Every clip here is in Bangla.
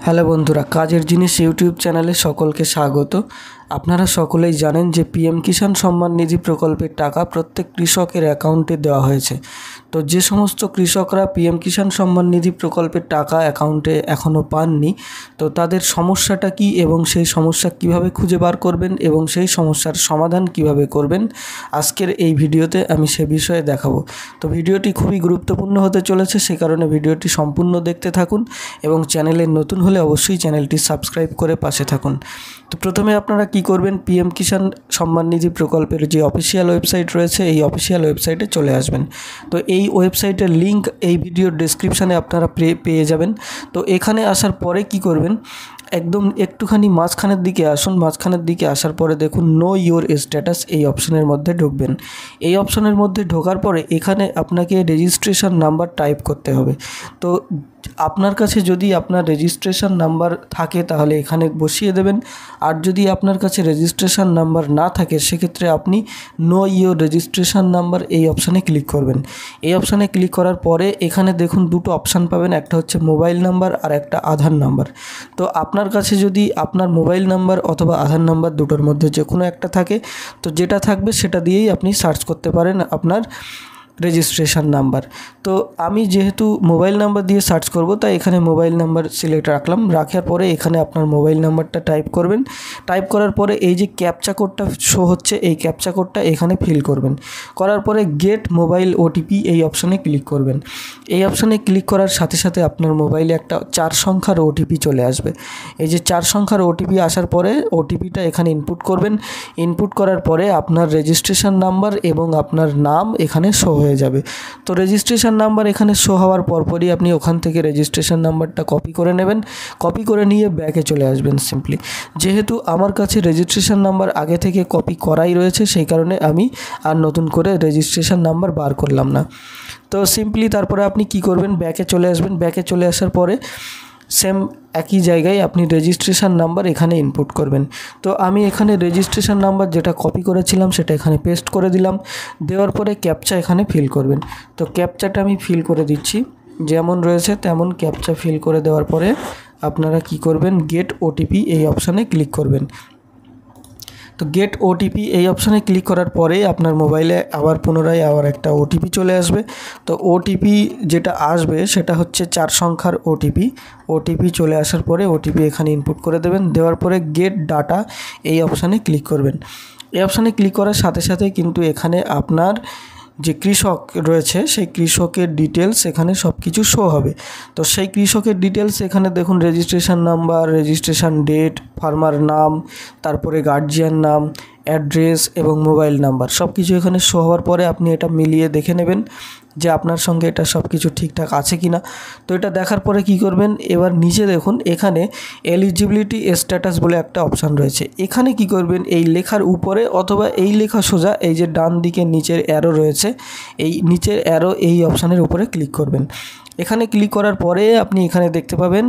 হ্যালো বন্ধুরা, কাজের জিনিস ইউটিউব চ্যানেলে সকলকে স্বাগত। আপনারা সকলেই জানেন যে পিএম কিষাণ সম্মান নিধি প্রকল্পের টাকা প্রত্যেক কৃষকের অ্যাকাউন্টে দেওয়া হয়েছে। তো যে সমস্ত কৃষকরা পিএম কিষাণ সম্মান নিধি প্রকল্পের টাকা অ্যাকাউন্টে এখনও পাননি, তো তাদের সমস্যাটা কী এবং সেই সমস্যা কিভাবে খুঁজে বার করবেন এবং সেই সমস্যার সমাধান কিভাবে করবেন, আজকের এই ভিডিওতে আমি সে বিষয়ে দেখাবো। তো ভিডিওটি খুবই গুরুত্বপূর্ণ হতে চলেছে, সে কারণে ভিডিওটি সম্পূর্ণ দেখতে থাকুন এবং চ্যানেলে নতুন হলে অবশ্যই চ্যানেলটি সাবস্ক্রাইব করে পাশে থাকুন। তো প্রথমে আপনারা কি করবেন, পিএম কিষাণ সম্মান নিধি প্রকল্পের যে অফিসিয়াল ওয়েবসাইট রয়েছে এই অফিসিয়াল ওয়েবসাইটে চলে আসবেন। তো এই ওয়েবসাইটের লিঙ্ক এই ভিডিওর ডেসক্রিপশানে আপনারা পেয়ে যাবেন। তো এখানে আসার পরে কি করবেন, একদম একটুখানি মাঝখানের দিকে আসুন। মাঝখানের দিকে আসার পরে দেখুন নো ইওর স্ট্যাটাস, এই অপশনের মধ্যে ঢুকবেন। এই অপশনের মধ্যে ঢোকার পরে এখানে আপনাকে রেজিস্ট্রেশন নাম্বার টাইপ করতে হবে। তো আপনার কাছে যদি আপনার রেজিস্ট্রেশন নাম্বার থাকে তাহলে এখানে বসিয়ে দেবেন, আর যদি আপনার কাছে রেজিস্ট্রেশন নাম্বার না থাকে সেক্ষেত্রে আপনি নো ইওর রেজিস্ট্রেশন নাম্বার এই অপশানে ক্লিক করবেন। এই অপশানে ক্লিক করার পরে এখানে দেখুন দুটো অপশান পাবেন, একটা হচ্ছে মোবাইল নাম্বার আর একটা আধার নাম্বার। তো আপনার কাছে যদি আপনার মোবাইল নাম্বার অথবা আধার নাম্বার দুটোর মধ্যে যে কোনো একটা থাকে, তো যেটা থাকবে সেটা দিয়েই আপনি সার্চ করতে পারেন আপনার রেজিস্ট্রেশন নাম্বার। তো আমি যেহেতু মোবাইল নাম্বার দিয়ে সার্চ করব, তাই এখানে মোবাইল নাম্বার সিলেক্ট রাখলাম। রাখার পরে এখানে আপনার মোবাইল নাম্বারটা টাইপ করবেন। টাইপ করার পরে এই যে ক্যাপচা কোডটা শো হচ্ছে, এই ক্যাপচা কোডটা এখানে ফিল করবেন। করার পরে গেট মোবাইল ওটিপি এই অপশানে ক্লিক করবেন। এই অপশানে ক্লিক করার সাথে সাথে আপনার মোবাইলে একটা 4 সংখ্যার ওটিপি চলে আসবে। এই যে 4 সংখ্যার ওটিপি আসার পরে ওটিপিটা এখানে ইনপুট করবেন। ইনপুট করার পরে আপনার রেজিস্ট্রেশন নাম্বার এবং আপনার নাম এখানে শো হয়ে যাবে। তো রেজিস্ট্রেশন নাম্বার এখানে শো হওয়ার পরপরই আপনি ওখান থেকে রেজিস্ট্রেশন নাম্বারটা কপি করে নেবেন। কপি করে নিয়ে ব্যাকে চলে আসবেন সিম্পলি। যেহেতু আমার কাছে রেজিস্ট্রেশন নাম্বার আগে থেকে কপি করাই রয়েছে, সেই কারণে আমি আর নতুন করে রেজিস্ট্রেশন নাম্বার বার করলাম না। তো সিম্পলি তারপরে আপনি কি করবেন, ব্যাকে চলে আসবেন। ব্যাকে চলে আসার পরে সেম একই জায়গায় আপনি রেজিস্ট্রেশন নাম্বার এখানে ইনপুট করবেন। তো আমি এখানে রেজিস্ট্রেশন নাম্বার যেটা কপি করেছিলাম সেটা এখানে পেস্ট করে দিলাম। দেওয়ার পরে ক্যাপচা এখানে ফিল করবেন। তো ক্যাপচাটা আমি ফিল করে দিচ্ছি, যেমন রয়েছে তেমন ক্যাপচা ফিল করে দেওয়ার পরে আপনারা কি করবেন, গেট ওটিপি এই অপশানে ক্লিক করবেন। তো গেট ওটিপি এই অপশানে ক্লিক করার পরে আপনার মোবাইলে আবার পুনরায় একটা ওটিপি চলে আসবে। তো ওটিপি যেটা আসবে সেটা হচ্ছে 4 সংখ্যার ওটিপি। ওটিপি চলে আসার পরে ওটিপি এখানে ইনপুট করে দেবেন। দেওয়ার পরে গেট ডাটা এই অপশানে ক্লিক করবেন। এই অপশানে ক্লিক করার সাথে সাথে কিন্তু এখানে আপনার যে কৃষক রয়েছে সেই কৃষকের ডিটেলস এখানে সব কিছু শো হবে। তো সেই কৃষকের ডিটেলস এখানে দেখুন registration number, registration date, farmer নাম, তারপরে গার্জিয়ান নাম, অ্যাড্রেস এবং মোবাইল নাম্বার সব কিছু এখানে শো হওয়ার পরে আপনি এটা মিলিয়ে দেখে নেবেন যে আপনার সঙ্গে এটা সব কিছু ঠিকঠাক আছে কি না। তো এটা দেখার পরে কি করবেন, এবার নিচে দেখুন এখানে এলিজিবিলিটি স্ট্যাটাস বলে একটা অপশান রয়েছে। এখানে কি করবেন, এই লেখার উপরে অথবা এই লেখা সোজা এই যে ডান দিকে নিচের অ্যারো রয়েছে, এই নিচের অ্যারো এই অপশানের উপরে ক্লিক করবেন। এখানে ক্লিক করার পরে আপনি এখানে দেখতে পাবেন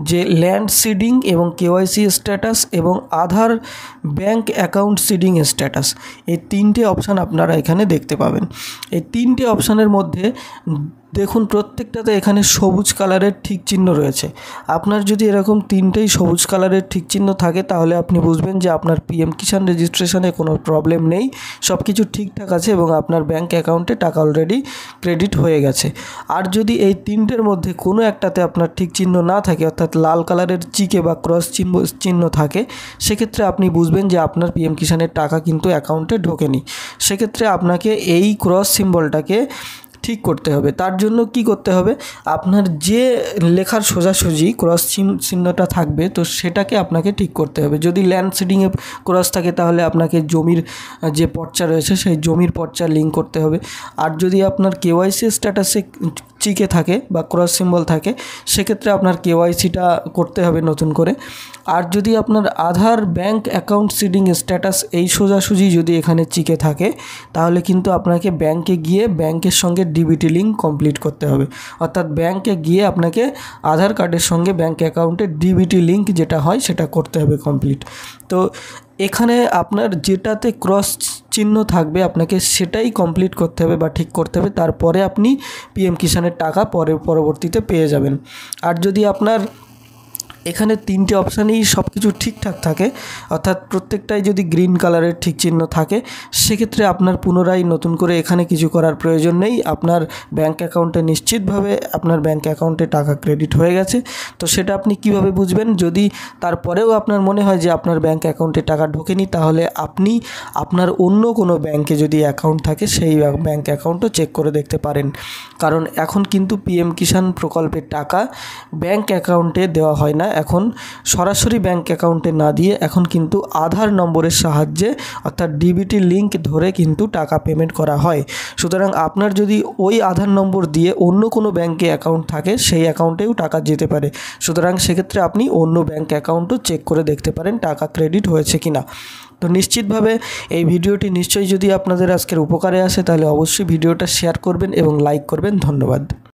যে ল্যান্ড সিডিং এবং কেওয়াইসি স্ট্যাটাস এবং আধার ব্যাংক অ্যাকাউন্ট সিডিং স্ট্যাটাস, এই 3টে অপশান আপনারা এখানে দেখতে পাবেন। এই 3টে অপশানের মধ্যে দেখুন প্রত্যেকটাতে এখানে সবুজ কালারের ঠিক চিহ্ন রয়েছে। আপনার যদি এরকম 3টেই সবুজ কালারের ঠিক চিহ্ন থাকে তাহলে আপনি বুঝবেন যে আপনার পিএম কিষাণ রেজিস্ট্রেশনে কোনো প্রবলেম নেই, সব কিছু ঠিকঠাক আছে এবং আপনার ব্যাংক অ্যাকাউন্টে টাকা অলরেডি ক্রেডিট হয়ে গেছে। আর যদি এই 3টের মধ্যে কোনো একটাতে আপনার ঠিক চিহ্ন না থাকে, অর্থাৎ লাল কালারের চিকে বা ক্রস চিহ্ন থাকে, সেক্ষেত্রে আপনি বুঝবেন যে আপনার পিএম কিষাণের টাকা কিন্তু অ্যাকাউন্টে ঢোকেনি। সেক্ষেত্রে আপনাকে এই ক্রস সিম্বলটাকে ঠিক করতে হবে। তার জন্য কি করতে হবে, আপনার যে লেখার সোজাসুজি ক্রস চিহ্নটা থাকবে তো সেটাকে আপনাকে ঠিক করতে হবে। যদি ল্যান্ড সিডিংয়ে ক্রস থাকে তাহলে আপনাকে জমির যে পর্চা রয়েছে সেই জমির পর্চা লিঙ্ক করতে হবে। আর যদি আপনার কেওয়াইসি স্ট্যাটাসে চিকে থাকে বা ক্রস সিম্বল থাকে সেক্ষেত্রে আপনার কেওয়াইসিটা করতে হবে নতুন করে। আর যদি আপনার আধার ব্যাংক অ্যাকাউন্ট সিডিং স্ট্যাটাস এই সোজাসুজি যদি এখানে চিকে থাকে তাহলে কিন্তু আপনাকে ব্যাংকে গিয়ে ব্যাংকের সঙ্গে ডিবিটি লিঙ্ক কমপ্লিট করতে হবে। অর্থাৎ ব্যাংকে গিয়ে আপনাকে আধার কার্ডের সঙ্গে ব্যাংক অ্যাকাউন্টের ডিবিটি লিঙ্ক যেটা হয় সেটা করতে হবে কমপ্লিট। তো এখানে আপনার যেটাতে ক্রস চিহ্ন থাকবে আপনাকে সেটাই কমপ্লিট করতে হবে বা ঠিক করতে হবে, তারপরে আপনি পিএম কিষাণের টাকা পরবর্তীতে পেয়ে যাবেন। আর যদি আপনার এখানে 3টে অপশানেই সব কিছু ঠিকঠাক থাকে, অর্থাৎ প্রত্যেকটাই যদি গ্রিন কালারের ঠিক চিহ্ন থাকে সেক্ষেত্রে আপনার পুনরায় নতুন করে এখানে কিছু করার প্রয়োজন নেই। আপনার ব্যাঙ্ক অ্যাকাউন্টে নিশ্চিতভাবে আপনার ব্যাঙ্ক অ্যাকাউন্টে টাকা ক্রেডিট হয়ে গেছে। তো সেটা আপনি কিভাবে বুঝবেন? যদি তারপরেও আপনার মনে হয় যে আপনার ব্যাঙ্ক অ্যাকাউন্টে টাকা ঢোকেনি, তাহলে আপনি আপনার অন্য কোনো ব্যাঙ্কে যদি অ্যাকাউন্ট থাকে সেই ব্যাঙ্ক অ্যাকাউন্টও চেক করে দেখতে পারেন। কারণ এখন কিন্তু পিএম কিষাণ প্রকল্পের টাকা ব্যাঙ্ক অ্যাকাউন্টে দেওয়া হয় না, এখন সরাসরি ব্যাঙ্ক অ্যাকাউন্টে না দিয়ে এখন কিন্তু আধার নম্বরের সাহায্যে অর্থাৎ ডিবিটি লিঙ্ক ধরে কিন্তু টাকা পেমেন্ট করা হয়। সুতরাং আপনার যদি ওই আধার নম্বর দিয়ে অন্য কোনো ব্যাঙ্কে অ্যাকাউন্ট থাকে সেই অ্যাকাউন্টেও টাকা যেতে পারে। সুতরাং সেক্ষেত্রে আপনি অন্য ব্যাঙ্ক অ্যাকাউন্টও চেক করে দেখতে পারেন টাকা ক্রেডিট হয়েছে কিনা। তো নিশ্চিতভাবে এই ভিডিওটি নিশ্চয়ই যদি আপনাদের আজকের উপকারে আসে তাহলে অবশ্যই ভিডিওটা শেয়ার করবেন এবং লাইক করবেন। ধন্যবাদ।